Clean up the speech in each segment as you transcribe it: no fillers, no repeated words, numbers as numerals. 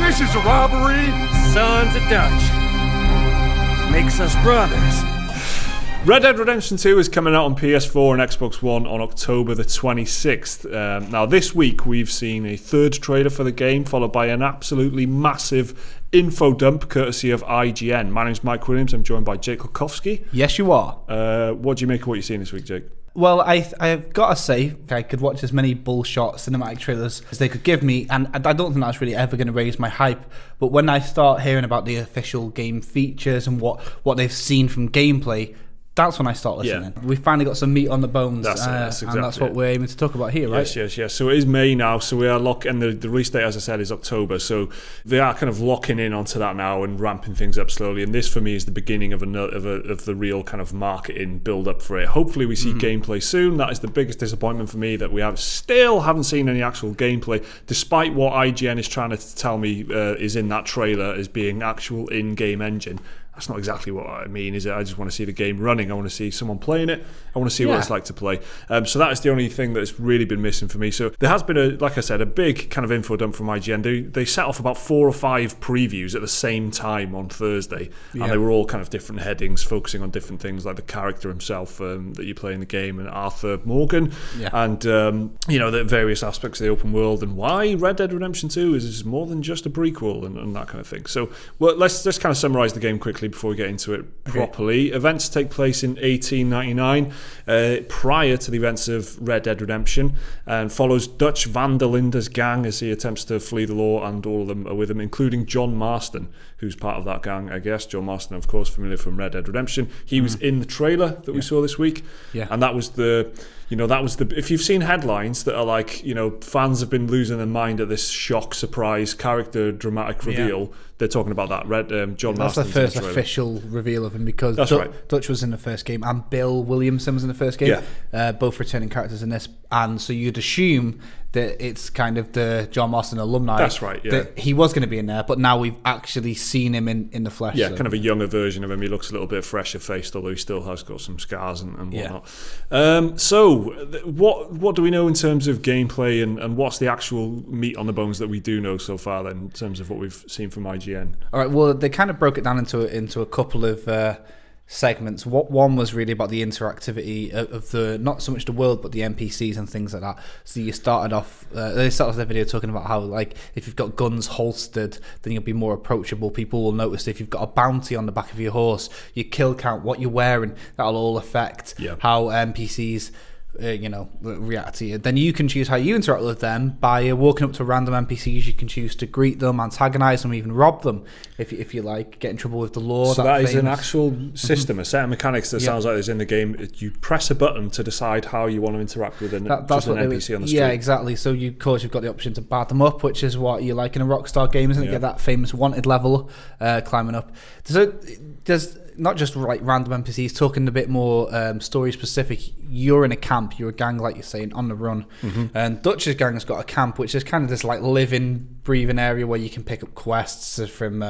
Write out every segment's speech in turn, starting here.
This is a robbery. Sons of Dutch. Makes us brothers. Red Dead Redemption 2 is coming out on PS4 and Xbox One on October the 26th. Now, this week we've seen a third trailer for the game, followed by an absolutely massive info dump courtesy of IGN. My name's Mike Williams. I'm joined by Jake Kulkowski. Yes, you are. What do you make of what you've seen this week, Jake? Well, I've got to say, I could watch as many bullshot cinematic trailers as they could give me, and I don't think that's really ever going to raise my hype. But when I start hearing about the official game features and what they've seen from gameplay, that's when I start listening. Yeah. We finally got some meat on the bones, that's exactly and that's what we're aiming to talk about here, right? Yes. So it is May now, so we are locking, and the release date, as I said, is October. So they are kind of locking in onto that now and ramping things up slowly. And this, for me, is the beginning of the real kind of marketing build up for it. Hopefully, we see gameplay soon. That is the biggest disappointment for me, that we still haven't seen any actual gameplay, despite what IGN is trying to tell me is in that trailer as being actual in-game engine. That's not exactly what I mean, is it? I just want to see the game running. I want to see someone playing it. I want to see what it's like to play. So that is the only thing that's really been missing for me. So there has been, like I said, a big kind of info dump from IGN. They set off about 4 or 5 previews at the same time on Thursday. And they were all kind of different headings, focusing on different things, like the character himself that you play in the game, and Arthur Morgan. And, the various aspects of the open world, and why Red Dead Redemption 2 is more than just a prequel and that kind of thing. So let's just kind of summarise the game quickly before we get into it properly. Events take place in 1899, prior to the events of Red Dead Redemption, and follows Dutch Van der Linde's gang as he attempts to flee the law, and all of them are with him, including John Marston, who's part of that gang, I guess. John Marston, of course, familiar from Red Dead Redemption. He was in the trailer that we saw this week, and that was the if you've seen headlines that are like, fans have been losing their mind at this shock, surprise, character dramatic reveal, they're talking about that. John Marston. That's the first official reveal of him, because Dutch was in the first game and Bill Williamson was in the first game, both returning characters in this, and so you'd assume that it's kind of the John Marston alumni. That's right, yeah. That he was going to be in there, but now we've actually seen him in the flesh. Yeah, so. Kind of a younger version of him. He looks a little bit fresher faced, although he still has got some scars and whatnot. What do we know in terms of gameplay, and what's the actual meat on the bones that we do know so far then, in terms of what we've seen from IGN? All right, well, they kind of broke it down into a couple of segments. One was really about the interactivity of the, not so much the world, but the NPCs and things like that. So they started off their video talking about how, like, if you've got guns holstered, then you'll be more approachable. People will notice if you've got a bounty on the back of your horse, your kill count, what you're wearing, that'll all affect how NPCs react to you. Then you can choose how you interact with them by walking up to random NPCs. You can choose to greet them, antagonize them, even rob them if you like, get in trouble with the law. So that is an actual system, a set of mechanics that sounds like there's in the game. You press a button to decide how you want to interact with an NPC on the street. Yeah, exactly. So you've got the option to bad them up, which is what you like in a Rockstar game, isn't it? Get that famous wanted level climbing up. So there's not just like random NPCs, talking a bit more story specific. You're in a camp, you're a gang, like you're saying, on the run. And Dutch's gang has got a camp, which is kind of this like living, breathing area where you can pick up quests from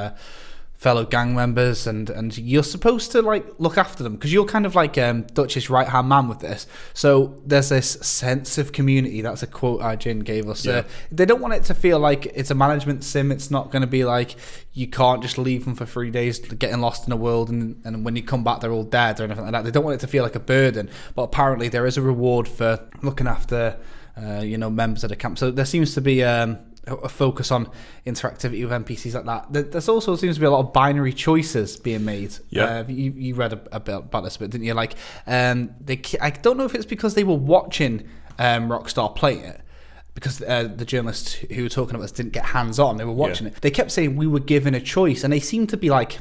fellow gang members, and you're supposed to like look after them, because you're kind of like Dutch's right hand man with this. So there's this sense of community. That's a quote IGN gave us. They don't want it to feel like it's a management sim. It's not going to be like you can't just leave them for 3 days getting lost in the world, and when you come back they're all dead or anything like that. They don't want it to feel like a burden, but apparently there is a reward for looking after members of the camp. So there seems to be a focus on interactivity with NPCs like that. There's also seems to be a lot of binary choices being made. You read a bit about this, didn't you? Like, I don't know if it's because they were watching Rockstar play it, because the journalists who were talking about this didn't get hands-on. They were watching it. They kept saying we were given a choice, and they seem to be like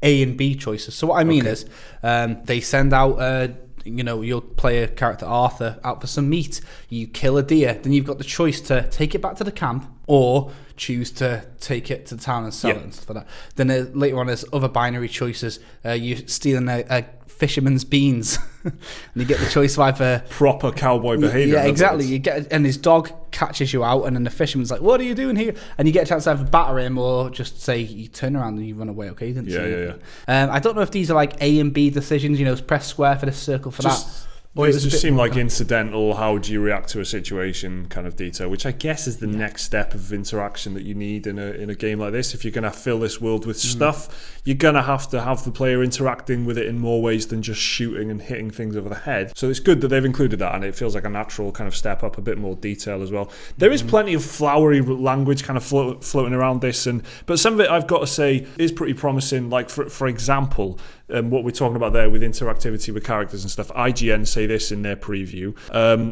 A and B choices. So what I mean is they send out you'll play a character, Arthur, out for some meat. You kill a deer, then you've got the choice to take it back to the camp or choose to take it to the town and sell it and stuff like that. Then later on, there's other binary choices. You're stealing a fisherman's beans, and you get the choice of either proper cowboy behaviour. Yeah, exactly. You get, and his dog catches you out, and then the fisherman's like, "What are you doing here?" And you get a chance to either batter him or just say you turn around and you run away. Okay, didn't you? Yeah. I don't know if these are like A and B decisions. Press square for this, circle for that. It just seemed like incidental, how do you react to a situation kind of detail, which I guess is the next step of interaction that you need in a game like this. If you're going to fill this world with stuff, you're going to have the player interacting with it in more ways than just shooting and hitting things over the head. So it's good that they've included that, and it feels like a natural kind of step up, a bit more detail as well. There is plenty of flowery language kind of floating around this, but some of it, I've got to say, is pretty promising. Like, for example, what we're talking about there with interactivity with characters and stuff, IGN say this in their preview.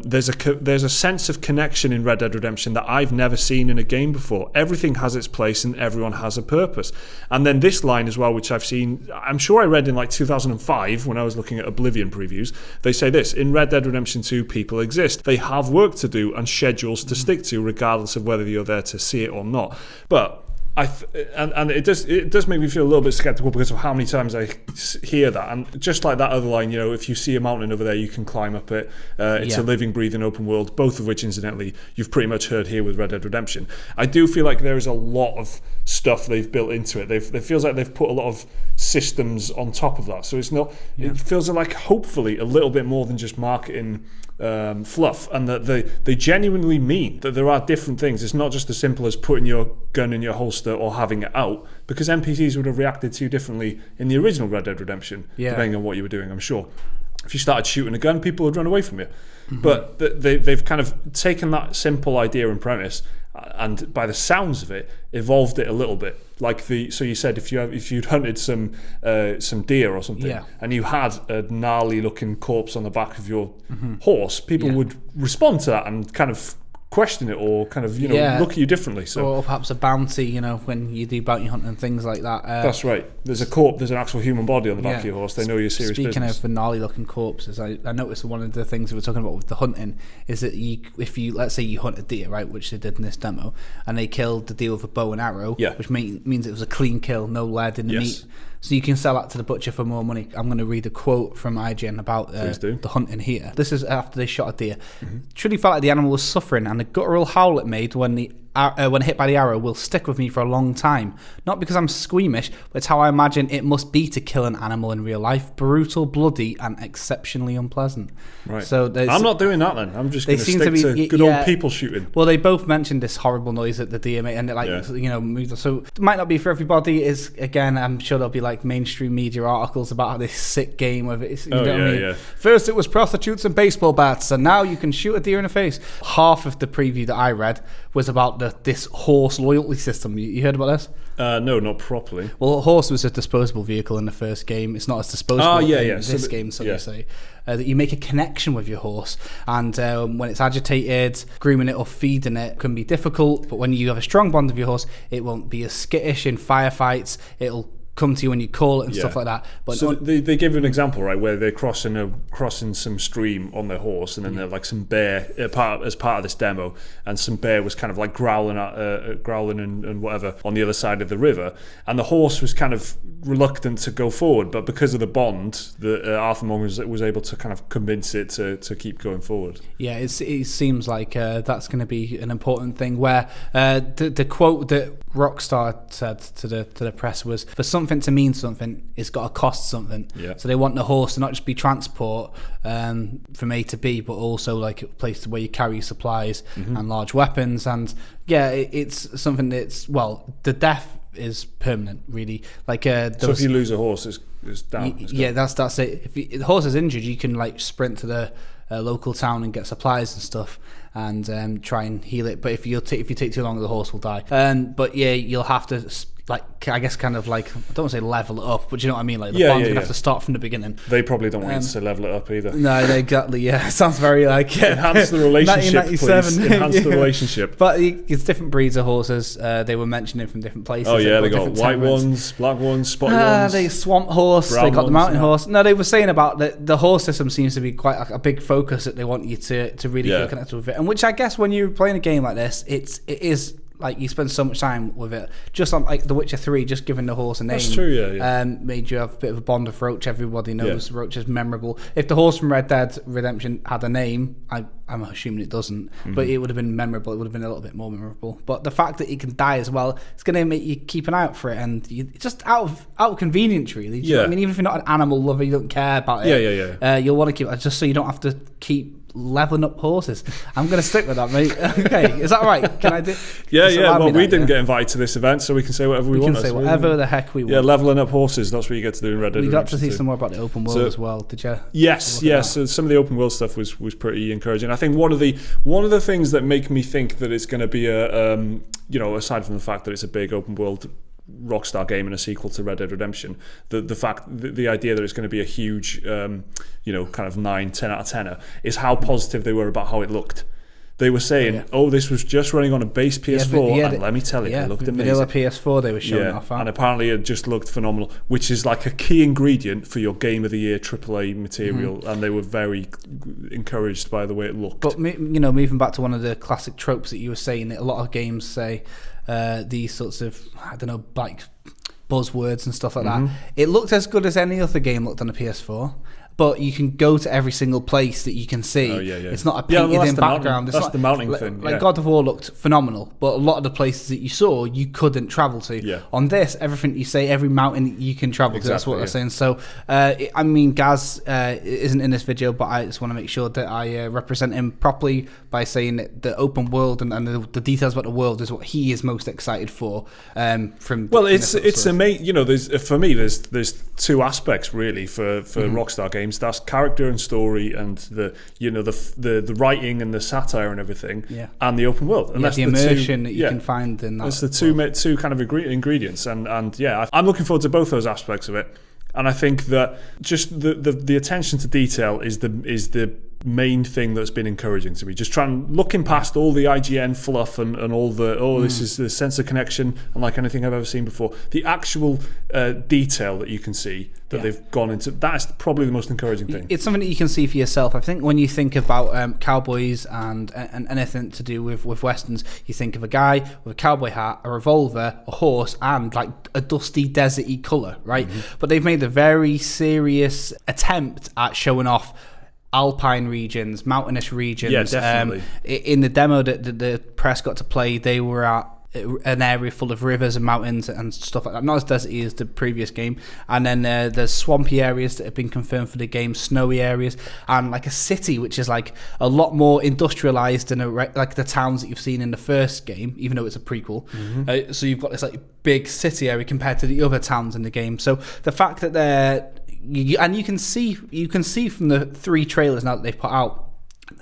There's a sense of connection in Red Dead Redemption that I've never seen in a game before. Everything has its place and everyone has a purpose. And then this line as well, which I've seen, I'm sure I read in like 2005 when I was looking at Oblivion previews, they say this: in Red Dead Redemption 2, people exist. They have work to do and schedules to stick to, regardless of whether you're there to see it or not. But it does make me feel a little bit skeptical because of how many times I hear that. And just like that other line, if you see a mountain over there, you can climb up it. It's a living, breathing open world, both of which, incidentally, you've pretty much heard here with Red Dead Redemption. I do feel like there is a lot of stuff they've built into it. It feels like they've put a lot of systems on top of that. So it's not. It feels like hopefully a little bit more than just marketing fluff, and that they genuinely mean that there are different things. It's not just as simple as putting your gun in your holster or having it out, because NPCs would have reacted to you differently in the original Red Dead Redemption, depending on what you were doing, I'm sure. If you started shooting a gun, people would run away from you. But they've kind of taken that simple idea and premise, and by the sounds of it, evolved it a little bit. So you said if you'd hunted some deer or something, and you had a gnarly looking corpse on the back of your horse, people would respond to that and kind of question it, or kind of look at you differently. So, or perhaps a bounty, when you do bounty hunting and things like that. That's right. There's an actual human body on the back of your horse. They know you're serious business. Speaking of the gnarly looking corpses, I noticed one of the things we were talking about with the hunting is that if you let's say you hunt a deer, right, which they did in this demo, and they killed the deer with a bow and arrow, which means it was a clean kill, no lead in the meat. So you can sell that to the butcher for more money. I'm going to read a quote from IGN about the hunting here. This is after they shot a deer. Truly felt like the animal was suffering, and the guttural howl it made when hit by the arrow will stick with me for a long time. Not because I'm squeamish, but it's how I imagine it must be to kill an animal in real life. Brutal, bloody, and exceptionally unpleasant. Right. So I'm not doing that then. I'm just going to stick to good old people shooting. Well, they both mentioned this horrible noise at the deer, mate, and it so it might not be for everybody. Again, I'm sure there'll be like mainstream media articles about this sick game of it. First it was prostitutes and baseball bats, and now you can shoot a deer in the face. Half of the preview that I read was about this horse loyalty system. You heard about this? No, not properly. Well, a horse was a disposable vehicle in the first game. It's not as disposable in this game, they say. That you make a connection with your horse, and when it's agitated, grooming it or feeding it can be difficult, but when you have a strong bond with your horse, it won't be as skittish in firefights. It'll come to you when you call it and stuff like that. But so they give an example, right, where they're crossing some stream on their horse, and then they're like some bear as part of this demo, and some bear was kind of like growling and whatever on the other side of the river, and the horse was kind of reluctant to go forward, but because of the bond, Arthur Morgan was able to kind of convince it to keep going forward. Yeah, it seems like that's going to be an important thing. Where the quote that Rockstar said to the press was, for something to mean something, it's got to cost something. Yeah. So they want the horse to not just be transport from A to B, but also like a place where you carry supplies and large weapons. And it's something that's, the death is permanent, really. Like so if you lose a horse, it's down. That's it. If the horse is injured, you can like sprint to the local town and get supplies and stuff, and try and heal it. But if you take too long, the horse will die. But you'll have to I guess kind of like, I don't want to say level it up, but you know what I mean? Like the bond's going to have to start from the beginning. They probably don't want you to say level it up either. No, exactly. Yeah, it sounds very like enhance the relationship, please. Enhance the relationship. But it's different breeds of horses. They were mentioning from different places. Oh yeah, they got white ones, black ones, spotted ones. They swamp horse. They got the mountain horse. No, they were saying about the horse system seems to be quite a big focus, that they want you to really feel connected with it. And which I guess when you're playing a game like this, it is. Like, you spend so much time with it, just on like The Witcher 3, just giving the horse a name. That's true, made you have a bit of a bond with Roach. Everybody knows Roach is memorable. If the horse from Red Dead Redemption had a name, I I'm assuming it doesn't, but it would have been memorable. It would have been a little bit more memorable. But the fact that it can die as well, it's going to make you keep an eye out for it, and just out of convenience, really. Do you know what I mean, even if you're not an animal lover, you don't care about it. You'll want to keep it just so you don't have to keep leveling up horses. I'm going to stick with that, mate. Okay, is that right? Can I do? Well, we didn't get invited to this event, so we can say whatever we want. We can say whatever the heck we want. Yeah, leveling up horses. That's what you get to do in Red Dead Redemption. We got to see some more about the open world as well. Did you? Yes. So some of the open world stuff was pretty encouraging. I think one of the things that make me think that it's going to be aside from the fact that it's a big open world Rockstar game and a sequel to Red Dead Redemption, the idea that it's going to be a huge kind of 9-10 out of 10 is how positive they were about how it looked. They were saying, this was just running on a base PS4, and let me tell you, it looked amazing. Vanilla PS4 they were showing off, and apparently it just looked phenomenal, which is like a key ingredient for your Game of the Year AAA material, and they were very encouraged by the way it looked. But moving back to one of the classic tropes that you were saying, that a lot of games say these sorts of, I don't know, like buzzwords and stuff like that. It looked as good as any other game looked on the PS4. But you can go to every single place that you can see. It's not a painted-in background. That's the mounting thing. Like God of War looked phenomenal, but a lot of the places that you saw, you couldn't travel to. Yeah. On this, everything you say, every mountain you can travel to. That's what they're saying. So, Gaz isn't in this video, but I just want to make sure that I represent him properly by saying that the open world and the details about the world is what he is most excited for. It's amazing. For me, there's two aspects really for Rockstar games. That's character and story, and the writing and the satire and everything, and the open world, and that's the immersion that you can find in that. That's the two kind of ingredients, and I'm looking forward to both those aspects of it. And I think that just the attention to detail is the main thing that's been encouraging to me. Just looking past all the IGN fluff and all the this is the sense of connection unlike anything I've ever seen before. The actual detail that you can see that they've gone into, that's probably the most encouraging thing. It's something that you can see for yourself. I think when you think about cowboys and anything to do with westerns, you think of a guy with a cowboy hat, a revolver, a horse, and like a dusty deserty colour, right? But they've made a very serious attempt at showing off alpine regions, mountainous regions. Yeah, definitely. In the demo that the press got to play, they were at an area full of rivers and mountains and stuff like that. Not as deserty as the previous game. And then there's swampy areas that have been confirmed for the game, snowy areas, and like a city which is like a lot more industrialized than like the towns that you've seen in the first game, even though it's a prequel. So you've got this like big city area compared to the other towns in the game. So the fact that you can see from the 3 trailers now that they've put out,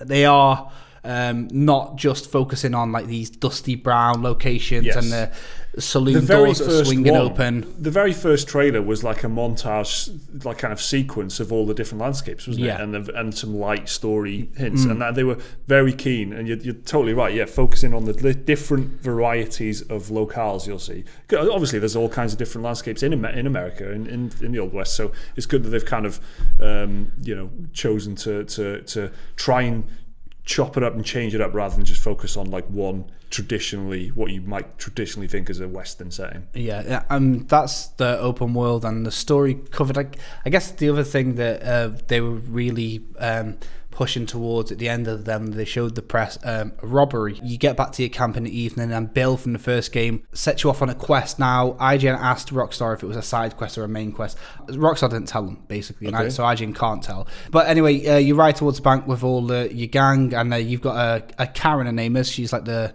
they are not just focusing on like these dusty brown locations and the saloon doors that are swinging open. The very first trailer was like a montage, like kind of sequence of all the different landscapes, wasn't it? And some light story hints, and that they were very keen. And you're totally right. Yeah, focusing on the different varieties of locales you'll see. Obviously, there's all kinds of different landscapes in America, in the Old West. So it's good that they've kind of chosen to try and chop it up and change it up rather than just focus on like what you might traditionally think as a Western setting. That's the open world and the story covered. I guess the other thing that they were really pushing towards at the end of them, they showed the press a robbery. You get back to your camp in the evening and Bill from the first game sets you off on a quest. Now IGN asked Rockstar if it was a side quest or a main quest. Rockstar didn't tell them basically, so IGN can't tell. But anyway, you ride towards the bank with all your gang, and you've got a Karen, her name is. She's like the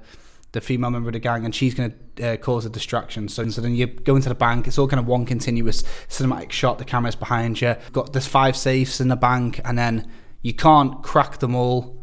female member of the gang, and she's going to cause a distraction. So then you go into the bank. It's all kind of one continuous cinematic shot. The camera's behind you. There's 5 safes in the bank, and then you can't crack them all,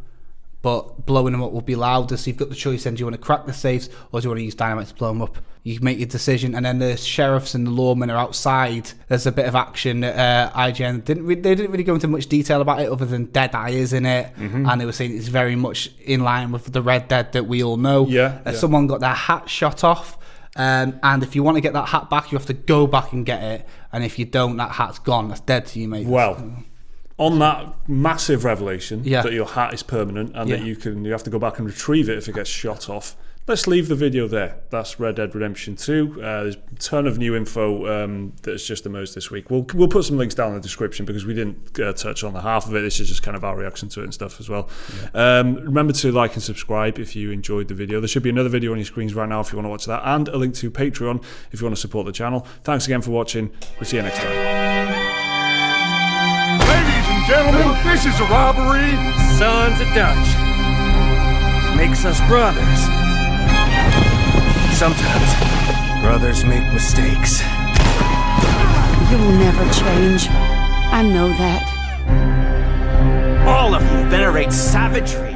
but blowing them up will be louder. So you've got the choice then, do you want to crack the safes or do you want to use dynamite to blow them up? You make your decision, and then the sheriffs and the lawmen are outside. There's a bit of action. IGN didn't really go into much detail about it other than Deadeye is in it, and they were saying it's very much in line with the Red Dead that we all know. Someone got their hat shot off, and if you want to get that hat back, you have to go back and get it, and if you don't, that hat's gone. That's dead to you, mate. Well, on that massive revelation that your hat is permanent and that you have to go back and retrieve it if it gets shot off, let's leave the video there. That's Red Dead Redemption 2. There's a ton of new info that's just emerged this week. We'll put some links down in the description because we didn't touch on the half of it. This is just kind of our reaction to it and stuff as well. Yeah. Remember to like and subscribe if you enjoyed the video. There should be another video on your screens right now if you want to watch that, and a link to Patreon if you want to support the channel. Thanks again for watching. We'll see you next time. Ladies and gentlemen, this is a robbery. Sons of Dutch. Makes us brothers. Sometimes brothers make mistakes. You'll never change. I know that. All of you venerate savagery